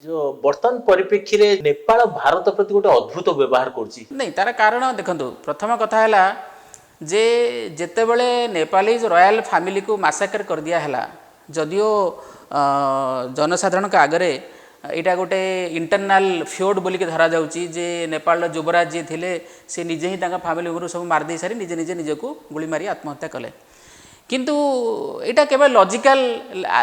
जो वर्तमान परिप्रेक्षी रे नेपाल भारत प्रति गोटे अद्भुत व्यवहार करछि नहीं तार कारण देखंतु प्रथम कथा है जे जेतेबेले नेपालीज रॉयल फैमिली को मासाकर कर दिया है जदियो जनसाधारण का आगरे यहाँ गोटे इंटरनाल फ्योड बोलिक धरा जाउची जे नेपाल युवराज जी थिले से निजे ही तांका फैमिली गुरु सब मार दे सारी निजे निजे निजको गोली मारी आत्महत्या कले किंतु यहाँ केवल लॉजिकल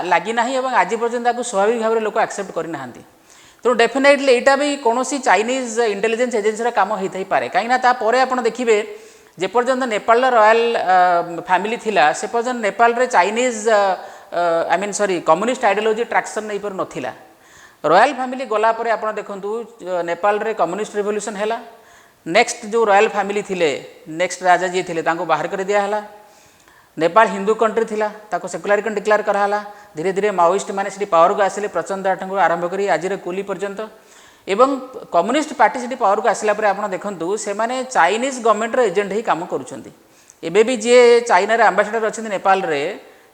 लगी ना और आज पर्यंत स्वाभाविक भाव में लोक एक्सेप्ट करना तेणु डेफिनेटली यहाँ भी कौन चाइनीज इंटेलिजेंस एजेन्सी काम होता ही पारे कहीं आप देखिए जेपर्यंत नेपाल रॉयल फैमिली थिला से पर्यंत नेपाल रे Chinese I mean sorry communist ideology traction नहीं पर नथिला रॉयल फैमिली गला परे आपण देखंतु नेपाल रे कम्युनिस्ट रिवोल्यूशन हैला नेक्स्ट जो रॉयल फैमिली थिले नेक्स्ट राजा जी थिले तांको बाहर कर दिया हैला नेपाल हिंदू कंट्री थिला ताको सेकुलर डिक्लेयर कराला धीरे धीरे माओइस्ट माने सिटी पावर को आसिले प्रचंड आठंग आरंभ करी आज कुली पर्यंत एवं कम्युनिस्ट पार्टी सिटी पावर को आसिला परे आपण देखंतु से माने चाइनीज गवर्नमेंट रो एजेंट ही काम करूछंती एबे भी जे चाइना रे एम्बेसडर अछंती नेपाल रे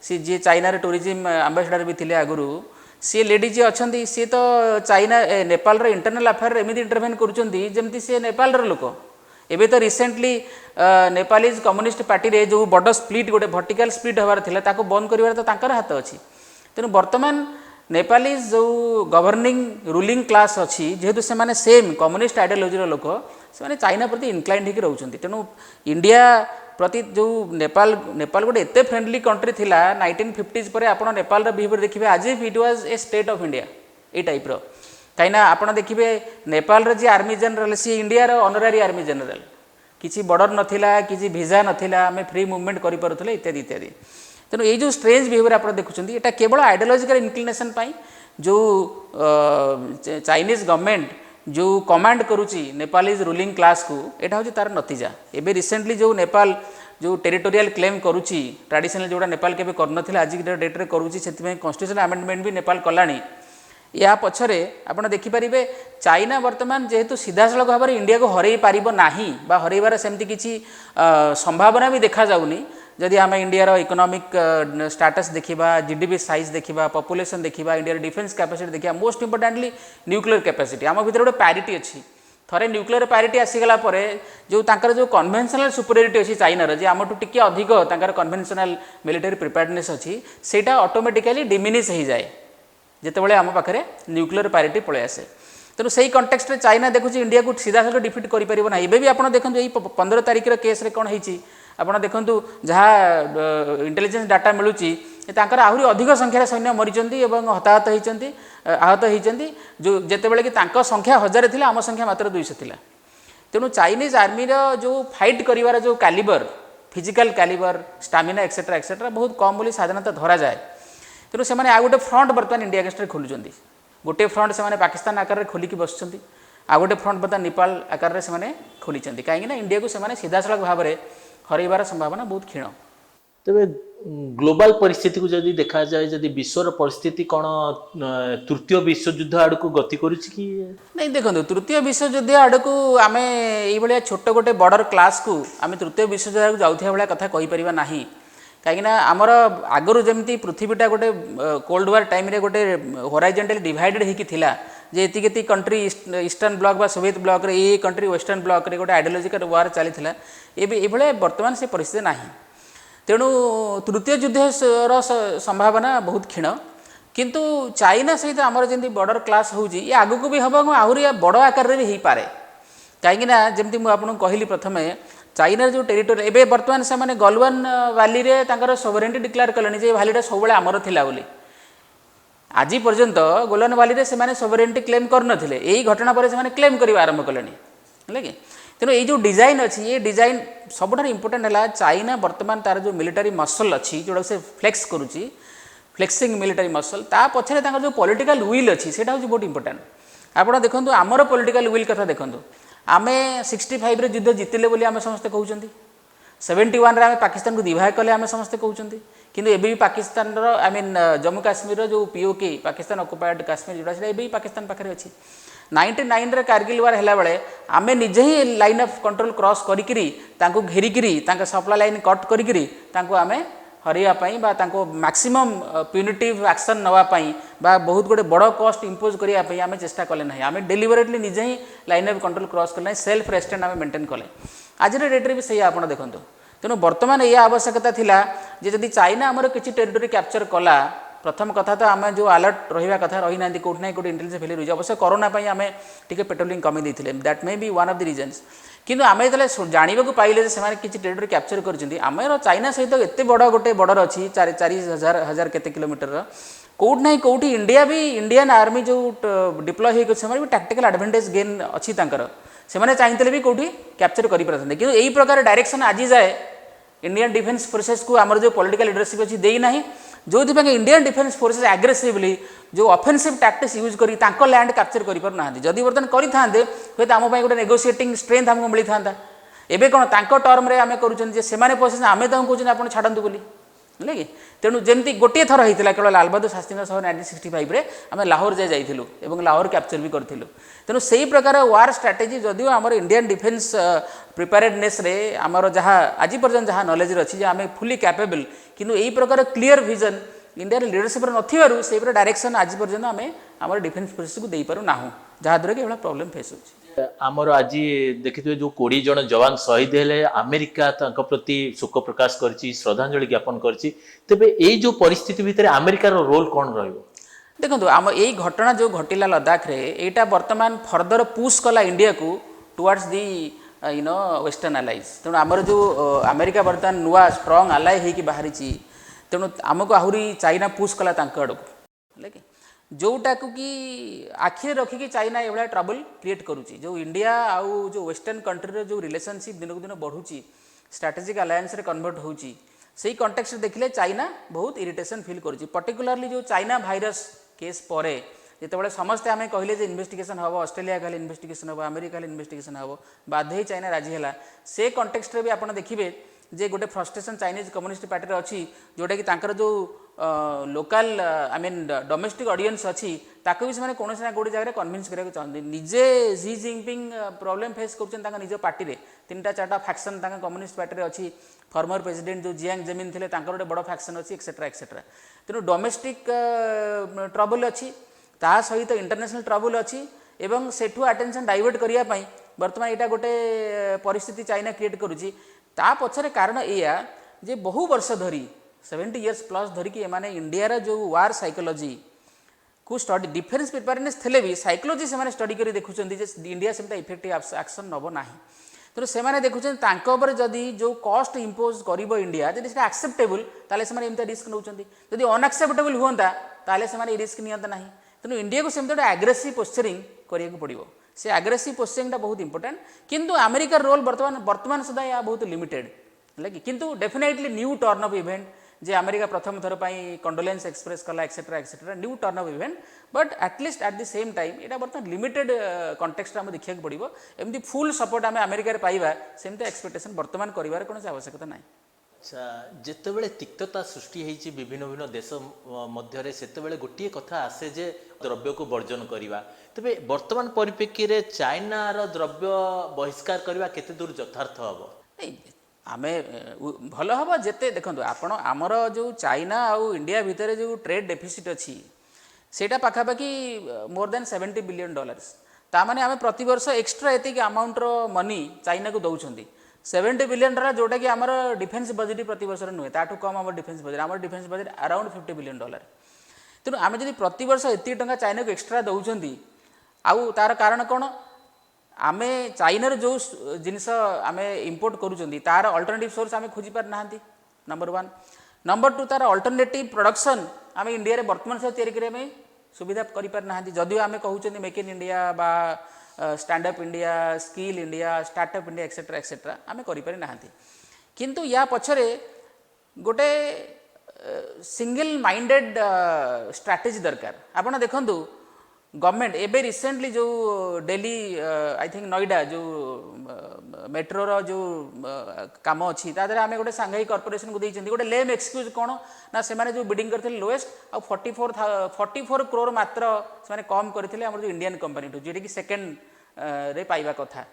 सी जे चाइना रे टूरिज्म एम्बेसडर भी थिले आगुरु सी लेडी जी अच्छा सी तो चाइना नेपाल रो इंटरनल अफेयर एमती इंटरभेन करुँच जमती सी नेपाल रो लोक एबे तो रिसेंटली नेपालीज कम्युनिस्ट पार्टी रे जो बड़ स्प्लिट गोटे वर्टिकल स्प्लिट हबार थिला ताको बंद करिवार तो तांकर हाथ अच्छी तेणु बर्तमान नेपालीज जो गवर्निंग रूलिंग क्लास अच्छी जेहेतु से माने सेम कम्युनिस्ट आइडियोलॉजी लोक से चाइना प्रति इनक्लाइंड होकर रोचंती तेणु इंडिया प्रति जो नेपाल नेपाल गोटे एते फ्रेंडली कंट्री थिला 1950s पर आप नेपाल बिहेवियर देखिए आज it was a state of India ये टाइप रो कहीं आप देखिए नेपाल रे जी आर्मी जनरल सी इंडिया रो ऑनररी आर्मी जनरल किसी बॉर्डर नथिला किसी वीजा नथिला आम फ्री मूवमेंट करि पारुथले इत्यादि इत्यादि तेणु ये जो स्ट्रेंज बिहेवियर आप देखुं ये केवल आइडियोलॉजिकल इनक्लिनेशन जो चाइनीज गवर्नमेंट जो कमांड करुच्ची नेपालीज रूलिंग क्लास को यहाँ हूँ तार नतीजा एवं रिसेंटली जो नेपाल जो टेरिटोरियल क्लेम करुच्ची ट्रेडिशनल जोड़ा नेपाल केबे कर आज डेट्रे करुच्ची से कन्स्टिट्यूशनल अमेंडमेंट भी नेपाल कलानी या पछरे आपड़ देखिपारे चाइना वर्तमान जेहेतु सीधासलख भाव में इंडिया को हरई पार ना हरइबार सेमती किसी संभावना भी देखा जाऊनी जदि आम इंडिया इकोनॉमिक स्टेटस देखा जीडीपी साइज देखा पॉपुलेशन देखा इंडिया डिफेन्स कैपेसिटी देखा मोस्ट इंपोर्टेंटली न्यूक्लियर कैपेसिटी आम भर गोटे पैरिटी अच्छी थरे न्यूक्लियर पैरिटी आसीगला जो तांकर जो कन्वेंशनल सुपरियरिटी अच्छी चाइनार जे आमठू टिके अधिक तांकर कन्वेंशनल मिलिटरी प्रिपेयर्डनेस अच्छी सेटा ऑटोमेटिकली डिमिनिश हो जाए जितेबाला आम पाखे न्यूक्लियर पैरिटी पलि आसे तेणु से कंटेक्स्ट चाइना देखुची इंडिया को सीधा साल डिफिट कर ना एबे भी आप देखो यही 15 तारिख केस कौन होती आपड़ देखु जहाँ इंटेलिजेंस डाटा मिलूँ आहरी अधिक संख्यार सैन्य मरीचंती हताहत होती आहत होती जो जितेबाला कि संख्या 1000 थी आम संख्या मात्र 200 थी तेणु चाइनीज आर्मी जो फाइट कर जो calibre physical calibre stamina etcetera बहुत कम बोली साधारणतः धरा जाए तेणु से आ गोटे फ्रंट बर्तमान इंडिया अगेंस्ट खोलुंट गोटे फ्रंट से पाकिस्तान आकार खोलिकी बस आ गोटे फ्रंट बर्तमान नेपाल आकार से खोली कहीं इंडिया को सीधा सड़क भाव में हरइबार संभावना बहुत क्षीण तेरे ग्लोबल परिस्थिति को जदि देखा जाए जदि विश्वर परिस्थिति कौन तृतीय विश्वयुद्ध आड़ को गति करुच्ची कि नहीं देखो तृतीय विश्वयुद्ध आड़ को आम ये छोट गोटे बॉर्डर क्लास को आम तृतीय विश्वयुद्ध जाऊा भाया कथा कहीपर ना कहीं आमर आगु जमी पृथ्वीटा गोटे कोल्ड वार टाइम रे गोटे होराइजेंटली डिवाइडेड होता जे एति कंट्री ईस्टर्न ब्लॉक बा सोवियत ब्लॉक रे ये कंट्री वेस्टर्न ब्लॉक रे गोटे आइडियोलॉजिकल वार चली ये बर्तमान से परिस्थिति ना तेणु तृतीय युद्धर संभावना बहुत क्षीण किंतु चाइना सहित आमर जमी बॉर्डर क्लास होउची ये आगु भी हम आहरी बड़ आकार भी हो पारे कहीं जमी मुझे कहली प्रथम चाइना जो टेरिटोरी एबे बर्तमान से माने गलवान वैली रे तांकर सोवरेनिटी डिक्लेयर कलेनी जे वैलीटा सब आमर थिला बोली आज पर्यंत गलवान वैली रे से माने सोवरेनिटी क्लेम करनथिले एही घटना पर से माने क्लेम करबा आरंभ कलेनी है कि तेणु ये जो डिजाइन अच्छी ये डिजाइन सबुठ इंपोर्टेंट है चाइना बर्तमान तार जो मिलिटरी मसल अच्छी जोड़ा से फ्लेक्स करुच्ची फ्लेक्सिंग मिलिटरी मसल ता पछरे तांकर जो पॉलिटिकल विल अच्छी सेटा हूँ बहुत इंपोर्टेंट आप देखो आमर पॉलिटिकल विल कथा देखो आमे 65 रे युद्ध जितिले बोली आमे समस्ते कहउचंती 71 रे आमे पाकिस्तान को दिवाह कले आमे समस्ते कहउचंती किंतु एबे भी पाकिस्तान रो आई मीन जम्मू काश्मीर जो पीओके पाकिस्तान ऑक्युपाइड काश्मीर जोड़ा से एबे भी पाकिस्तान पाखे अच्छी 99 रे कारगिल वार हैला बेले आमे निजे ही लाइन ऑफ कंट्रोल क्रॉस करिकरी तांको घेरिकरी तांका सप्लाई लाइन कट करिकरी तांको आमे हरिया पाई बा तांको मैक्सिमम प्यूनिटिव एक्शन नवा पाई बा बहुत गोटे बड़ कॉस्ट इंपोज करिया पाई आमे चेष्टा कले नहीं आमे डेलिबरेटली निजे ही लाइन ऑफ कंट्रोल क्रॉस कले सेल्फ रेस्ट्रेंट आमे मेंटेन कले आज डेट्रे भी सही आपण देखंतु तेणु बर्तमान यह आवश्यकता थिला जे जदि चाइना आमर किसी टेरिटोरी कैप्चर कला प्रथम कथा तो आम जो अलर्ट रहा कथा रही ना कौट ना कौट इंटेलिजेंस फेलियर रही अवश्य कोरोना आम टे पेट्रोलिंग कमी देते that may be one of the reasons किंतु आम जो जानवा पाइले से किसी टेरिटोरी कैप्चर कर चाइना सहित एत बड़ गोटे बॉर्डर अच्छी 4,000 केते किलोमीटर कौट ना कौट इंडिया भी इंडियन आर्मी जो डिप्लॉय हो भी टैक्टिकल एडवांटेज गेन अच्छी से चाहिए भी कौटी कैप्चर कर पारते कि यही प्रकार डायरेक्शन आज जाए इंडियन डिफेन्स फोर्सेस को आमर जो पॉलिटिकल लीडरशिप अच्छी देना जो इंडियन डिफेन्स फोर्सेस एग्रेसिवली जो ऑफेंसिव टैक्टिक्स यूज करी तांको लैंड कैप्चर कर पार ना जदि बर्तमान करेंगे हूँ आम गोटे नेगोशिएटिंग स्ट्रेंथ आमको मिलता एवं कौन तांको टर्म रे आम करें पशे आम तो कहते आप छाड़ू बोली है कि तेणु जमी गोटे थर होता केवल लाल बहादुर शास्त्री 1965 रे आम लाहौर जाइलु लाहौर कैप्चर भी करूँ तेणु से ही प्रकार वार स्ट्राटेजी जदिव आम इंडियन डिफेन्स प्रिपेरेडनेस रे आमर जहाँ आज पर्यटन जहाँ नॉलेज अच्छी आम फुली कैपेबल किंतु यही प्रकार क्लीयर विजन इंडियन लीडरशिप नथिबारु से डायरेक्शन आज पर्यटन आम आम डिफेन्स फोर्सेस को दे पारु नाहु जहाँद्वारा कि प्रॉब्लम फेस होची आमर आज देखिए जो 20 जन जवान शहीद हेले अमेरिका तांको प्रति शोक प्रकाश करछि श्रद्धांजलि ज्ञापन करछि तेबे ए जो परिस्थिति भितर अमेरिकार रोल कौन रहिबो देखो आम यही घटना जो घटिला लद्दाख रे एटा वर्तमान फर्दर पुश कला इंडिया को टुवर्ड्स दी वेस्टर्न अलाइज तेणु आमर जो अमेरिका बर्तमान नुआ स्ट्रंग अलाय होगी बाहरी तेणु आमको आहरी चाइना पुश कला आड़ को जोटा को कि आखिरे रखिकी चाइना ये ट्रबल क्रिएट करुच्ची जो इंडिया आउ जो वेस्टर्न कंट्री जो रिलेशनशिप दिन को दिन बढ़ुची स्ट्रेटेजिक अलायंस रे कन्वर्ट होची से कंटेक्स्ट देखिले चाइना बहुत इरिटेशन फील करुच्ची पर्टिकुलरली जो चाइना भाइरस केस परे जिते समस्ते आम कहले जे इन्वेस्टिगेशन हम ऑस्ट्रेलिया कहले इन्वेस्टिगेशन हम अमेरिका इन्वेस्टिगेशन हम बाध्य चाइना राजी है से कंटेक्स्ट रे भी आप देखिए जे गोटे फ्रस्ट्रेशन चाइनीज कम्युनिस्ट पार्टी अच्छी जोटा कि तांकर जो local I mean domestic audience अच्छी ताको भी से कौन ना कौट जगह कन्विंस करा चाहते निजे जी जिनपिंग प्रॉब्लम फेस कर निज पार्टी में 3-4टा फैक्शन कम्युनिस्ट पार्टी में अच्छी फॉर्मर प्रेसिडेंट जो जियांग जेमिन थे गोटे बड़ फैक्शन अच्छी एक्सेट्रा एक्सेट्रा तेणु डोमेस्टिक ट्रबल अच्छी ता सहित इंटरनेशनल ट्रबल अच्छी एवं सेठू अटेंशन डाइवर्ट करने बर्तमान यहाँ गोटे परिस्थिति चाइना क्रिएट करुच्ची ता पछरे कारण या जे बहु वर्ष धरी 70 इयर्स प्लस धरिकी एमाने इंडिया जो वार साइकोलॉजी को स्टडी डिफेन्स प्रिपेयरनेस थे भी साइकोलॉजी से स्टडी कर देखुं इंडिया से इफेक्टिव एक्शन नब ना तेणु से देखुं जदि जो कस्ट इम्पोज कर इंडिया जब से एक्सेप्टेबल ताले से एमती रिस्क नौ जदि अनएक्सेप्टेबल हुआ ताले से रिस्क नियंता ना तेणु इंडिया को सेमती गोटे एग्रेसिव पोस्चरिंग करिया पड़ो से एग्रेसिव पोस्चरिंग बहुत इंपोर्टेंट किंतु अमेरिका रोल वर्तमान सुधा यह बहुत लिमिटेड है किंतु definitely new turn of event जे अमेरिका प्रथम थर पर कंडोलेंस एक्सप्रेस कला etcetera etcetera new turn of event but at least at the same time यहाँ बर्तमान लिमिटेड कंटेक्स्ट आम देखा पड़ो एमती फुल सपोर्ट आम अमेरिका पाइबा सेमती एक्सपेक्टेशन बर्तमान कर कौन आवश्यकता ना अच्छा जितेबाला तिक्तता सृष्टि होती विभिन्न विभिन्न देश मध्य से गोटे कथा आसे जे द्रव्य को वर्जन करवा तेरे वर्तमान परिप्रेक्षी चाइनार द्रव्य बहिष्कार करवा केते दूर यथार्थ हम आम भल हम जिते देखो आपण आमर जो चाइना आउ इंडिया भितर जो ट्रेड डेफिसिट अच्छी सेटा पाखापाखि मोर देन $70 बिलियन तामाने आम प्रति वर्ष एक्स्ट्रा एतिक अमाउंटर मनी चाइना को दौरान $70 बिलियन जोटा कि आमर डिफेन्स बजेट प्रति वर्ष नुहे ताठू कम आम डिफेन्स बजेट अराउंड $50 बिलियन तेणु आम जब प्रति वर्ष एति टंका चाइना को एक्स्ट्रा दौरान आउ तार कारण कौन आमे चाइनार जो जिनस आम इंपोर्ट करूँ तार अल्टरनेटिव सोर्स आम खोजी पार ना नंबर 1 नंबर 2 तार अल्टरनेटिव प्रोडक्शन आम इंडिया रे वर्तमान सहित तैयारी करने सुविधा कर पार ना जदिव आम कहते मेक इन इंडिया बा stand up India skill India startup India etcetera etcetera आम कर ना किंतु या पछरे गोटे सिंगल माइंडेड स्ट्रैटेजी दरकार आपड़ देखु गवर्नमेंट एबे रिसेंटली जो दिल्ली आई थिंक नोएडा जो मेट्रोर जो काम अच्छी आम गोटे सांघाई कॉर्पोरेशन को देते गोटे लेम एक्सक्यूज कौन ना से जो बिडिंग करते लोएस्ट आ 44 करोड़ मात्र से कम करते जो इंडियन कंपनी जो कि सेकेंड रे पाइबा कथा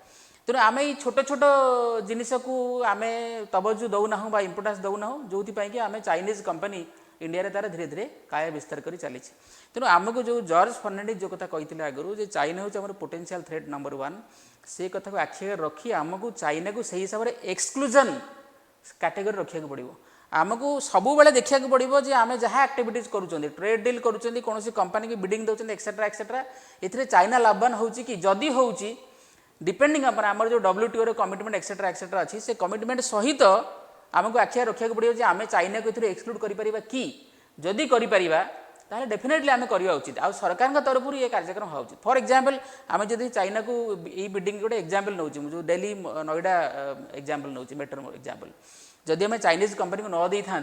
तेणु आम ये छोट छोट जिनस को आम तवज्जो दौना बा इम्पोर्टान्स दौना जो कि आम चाइनीज कंपनी इंडिया रे तार धीरे धीरे काय विस्तार कर चली। तेणु आमको जो जॉर्ज फर्नांडिस जो कथा कही आगु जे चाइना हूँ पोटेंशियल थ्रेट नंबर 1 से कथा को आखि रखी आमको चाइना को सही हिसाब से एक्सक्लूजन कैटेगरी रखा पड़ो। आमको सबु बेले देखा पड़ो जे आम जहाँ एक्टिविटीज करूँ ट्रेड डील करूँ कौन कंपनी की बिडिंग दौरान एक्सेट्रा एक्सेट्रा ये चाइना लाभवान होची कि जदि होची डिपेंडिंग अपन आमर जो WTO कमिटमेंट एक्सेट्रा एक्सेट्रा अच्छी से कमिटमेंट सहित आमको आखिया रखा पड़ो जे आम चाइना को एक्सक्लूड करें कि जदि करें डेफिनेटली आम करवा उचित। आ सरकार तरफ ये कार्यक्रम हो फॉर एग्जांपल आम जब चाइना को ये बिल्डिंग गोटे एग्जांपल नौ जो दिल्ली नोएडा एग्जांपल नौ मेट्रो एग्जांपल जदि आम चाइनीज कंपनी को न दे था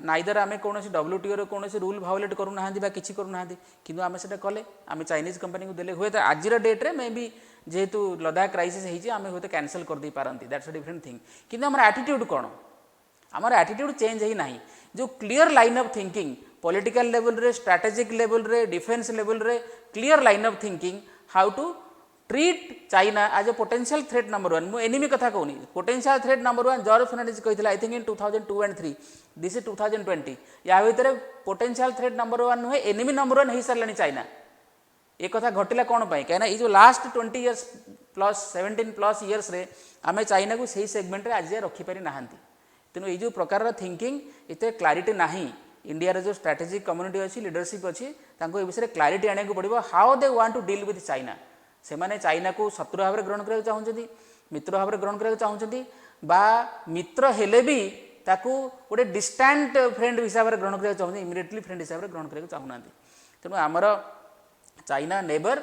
नाइदर आम कौन WTO कौन रूल भायोलेट करूना कि करूना कि आम से कले आम चाइनीज कंपनी को देले हुए तो आज डेट्रे मे बी जेहेतु लद्दाख क्राइसिस होती आम हूँ कैनसल करदे पारती दैट्स अ डिफरेंट थिंग कि आम एटीट्यूड कौन आमर एटीट्यूड चेंज ही ना जो clear line of thinking political level रे स्ट्रैटेजिक लेवल रे डिफेंस लेवल रे clear line of thinking how to treat China as a potential threat number 1 मु एनिमी कथा कहूनी potential threat number 1 George Fernandes कही I think in 2002 and 3 this is 2020 या भितर potential threat number 1 नुहे एनिमी नंबर 1 हो सारे चाइना ये कथा घटिला कौन कहीं ये जो last 20 years plus 17 plus years रे आम चाइना को सही सेगमेंट आज रखिपारी ना तेणु ये जो प्रकार थिंकिंग इतने क्लारिटी ना इंडिया जो स्ट्रैटेजिक कम्युनिटी अच्छी लीडरशिप अच्छी ये विषय क्लारिटी आने को पड़ो how they want to deal with China से माने चाइना को शत्रु भाव में ग्रहण करने चाहते मित्र भाव में ग्रहण करने चाहते बा मित्र हेले भी ताकू गोटे डिस्टेंट फ्रेंड हिसाब से ग्रहण करने चाहते इमिडिएटली फ्रेंड हिसाब से ग्रहण करने चाहूना तेणु आमर चाइना नेबर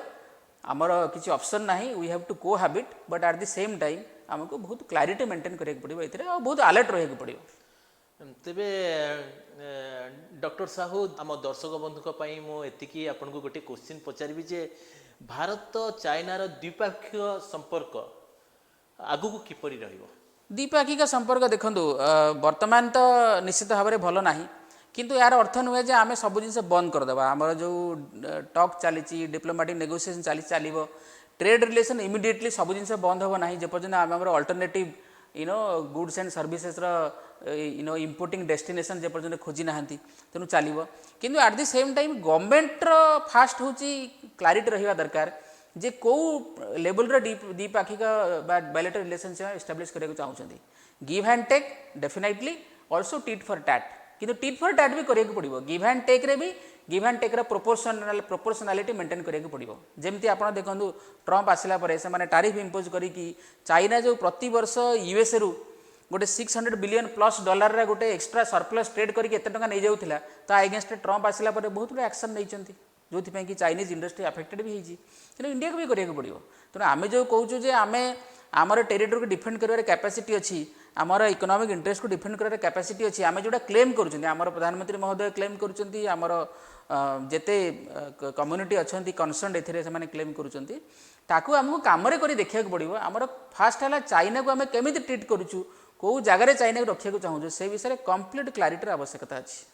आमर किसी ऑप्शन ना वी हैव टू को habit but at the same time आमको बहुत क्लारिटी मेंटेन करने पड़ो ये बहुत अलर्ट रहा पड़ो। तेबे डॉक्टर साहू आम दर्शक बंधुक मुझे आपन को गोटे क्वेश्चन पचारि जे भारत चाइनार द्विपाक्षिक संपर्क आगु को किपरि रहिबो? द्विपाक्षिक संपर्क देखु वर्तमान तो निश्चित भाव में भल ना किंतु यार अर्थ नुहे जे आम सब जिन बंद करदेवा आमर जो टॉक चली डिप्लोमेटिक नेगोशिएशन चलो ट्रेड रिलेशन इमिडिएटली सब जिन बंद हम ना जेपर्यंत आम alternative goods and services importing destination जेपर्यंत खोजी ना तेणु चलो किंतु at the same time government fast हूँ क्लारिटी रहा दरकार जे कौ लेवल द्विपाक्षिक बायलैटरल रिलेशनशिप एस्टाब्लिश करने चाहते give and take definitely also tit for tat किंतु टीट फॉर टैट भी करने पड़ो गिव एंड टेक रे भी give and take proportionality maintain करने पड़ो जमती आप देखो ट्रंप आसला से टारिफ इम्पोज करी चाइना जो प्रति वर्ष यूएसए रु गोटे $600 बिलियन प्लस डॉलर रे गोटे एक्स्ट्रा सरप्लस ट्रेड करके एत टका नहीं जाऊला ता अगेंस्ट ट्रंप आसला बहुत गुड एक्शन नहीं जो कि चाइनीज इंडस्ट्री अफेक्टेड भी होती तेणु इंडिया को भी करने पड़ो तेणु आम जो कहूँ आम आमर टेरिटोरी को डिफेंड कर कैपेसिटी अच्छी आमर इकोनॉमिक इंटरेस्ट को डिफेंड कर कैपेसिटी अच्छी आम जोटा क्लेम करूँ प्रधानमंत्री महोदय क्लेम करुँचर जेते कम्युनिटी अच्छा कनसर्न ए क्लेम करूँ आमको कम देखा पड़ो आमर फास्ट है चाइना को आम केमी ट्रीट करूँ कौ जगार चाइना को रखा चाहूँ से विषय कंप्लीट क्लारिटी आवश्यकता अच्छी।